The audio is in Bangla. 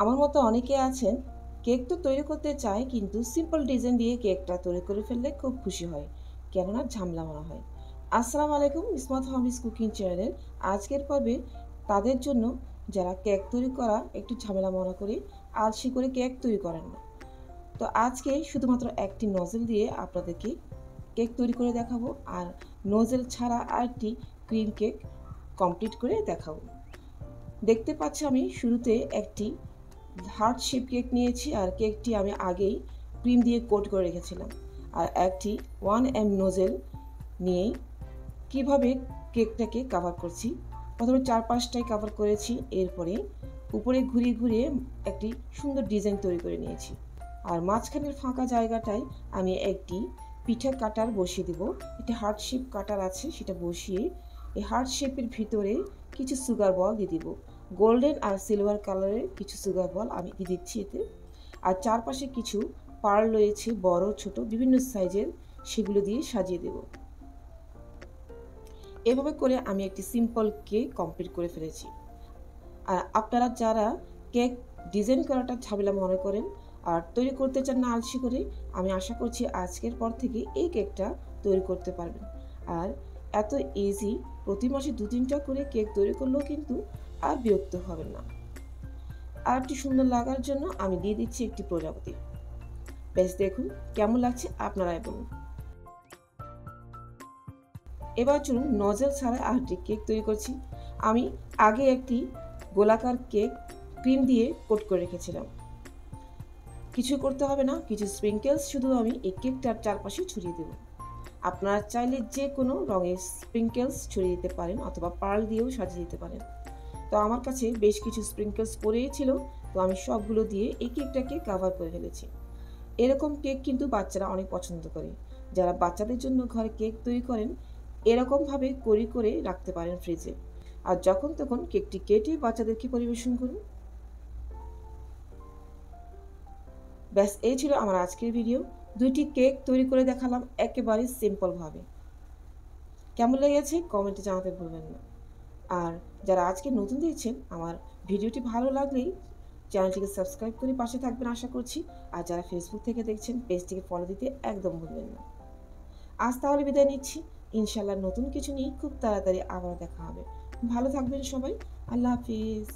আমার মতো অনেকে আছেন কেক তো তৈরি করতে চায় কিন্তু সিম্পল ডিজাইন দিয়ে কেকটা তৈরি করে ফেললে খুব খুশি হয়, কেননা ঝামেলা মনে হয়। আসসালামু আলাইকুম, ইসমাত হামিজ কুকিং চ্যানেলের আজকের পর্বে তাদের জন্য যারা কেক তৈরি করা একটু ঝামেলা মনে করে আলসি করে কেক তৈরি করেন না। তো আজকে শুধুমাত্র একটি নজল দিয়ে আপনাদেরকে কেক তৈরি করে দেখাবো, আর নজল ছাড়া আরেকটি ক্রিম কেক কমপ্লিট করে দেখাবো। দেখতে পাচ্ছি আমি শুরুতে একটি হার্ট শেপ কেক নিয়েছি, আর কেকটি আমি আগেই ক্রিম দিয়ে কোট করে রেখেছিলাম। আর একটি 1 নোজেল নিয়েই কিভাবে কেকটাকে কাভার করছি। প্রথমে 4-5টাই কাভার করেছি, এরপরে উপরে ঘুরিয়ে ঘুরিয়ে একটি সুন্দর ডিজাইন তৈরি করে নিয়েছি। আর মাঝখানের ফাঁকা জায়গাটায় আমি একটি পিঠা কাটার বসিয়ে দেব। একটি হার্ট শেপ কাটার আছে, সেটা বসিয়ে এই হার্ট শেপের ভিতরে কিছু সুগার বল দিয়ে দিব। গোল্ডেন আর সিলভার কালারের কিছু সুগার বল আমি দিয়ে দিচ্ছি এতে। আর চারপাশে কিছু পার্ল রয়েছে, বড় ছোট বিভিন্ন সাইজের, সেগুলো দিয়ে সাজিয়ে দেব। এভাবে করে আমি একটি সিম্পল কেক কমপ্লিট করে ফেলেছি। আর আপনারা যারা কেক ডিজাইন করাটা ঝামেলা মনে করেন আর তৈরি করতে চান না আলসি করে, আমি আশা করছি আজকের পর থেকে এই কেকটা তৈরি করতে পারবেন। আর এত ইজি, প্রতি মাসে 2-3টা করে কেক তৈরি করলেও কিন্তু আর বিরক্ত হবেন না। আর একটু সুন্দর লাগার জন্য আমি দিয়ে দিচ্ছি একটি প্রজাপতি। বেশ, দেখুন কেমন লাগছে আপনারাই বলুন। এবার চলুন নজল ছাড়া আরেকটি কেক তৈরি করছি। আমি আগে একটি গোলাকার কেক ক্রিম দিয়ে কোট করে রেখেছিলাম। কিছু করতে হবে না, কিছু স্প্রিঙ্কেলস শুধু আমি এই কেকটার চারপাশে ছড়িয়ে দেব। আপনারা চাইলে যে কোনো রঙের স্প্রিঙ্কেলস ছড়িয়ে দিতে পারেন অথবা পার্ল দিয়েও সাজিয়ে দিতে পারেন। তো আমার কাছে বেশ কিছু স্প্রিঙ্কেলস পড়েই ছিল, তো আমি সবগুলো দিয়ে এই কেকটাকে কাভার করে ফেলেছি। এরকম কেক কিন্তু বাচ্চারা অনেক পছন্দ করে। যারা বাচ্চাদের জন্য ঘরে কেক তৈরি করেন, এরকমভাবে করে রাখতে পারেন ফ্রিজে, আর যখন তখন কেকটি কেটে বাচ্চাদেরকে পরিবেশন করুন। ব্যাস, এই ছিল আমার আজকের ভিডিও। 2টি কেক তৈরি করে দেখালাম একেবারে সিম্পলভাবে। কেমন লেগেছে কমেন্টে জানাতে ভুলবেন না। আর যারা আজকে নতুন দেখছেন, আমার ভিডিওটি ভালো লাগলেই চ্যানেলটিকে সাবস্ক্রাইব করে পাশে থাকবেন আশা করছি। আর যারা ফেসবুক থেকে দেখছেন, পেজটিকে ফলো দিতে একদম ভুলবেন না। আজ তাহলে বিদায় নিচ্ছি। ইনশাল্লাহ নতুন কিছু নিয়ে খুব তাড়াতাড়ি আবার দেখা হবে। ভালো থাকবেন সবাই। আল্লাহ হাফিজ।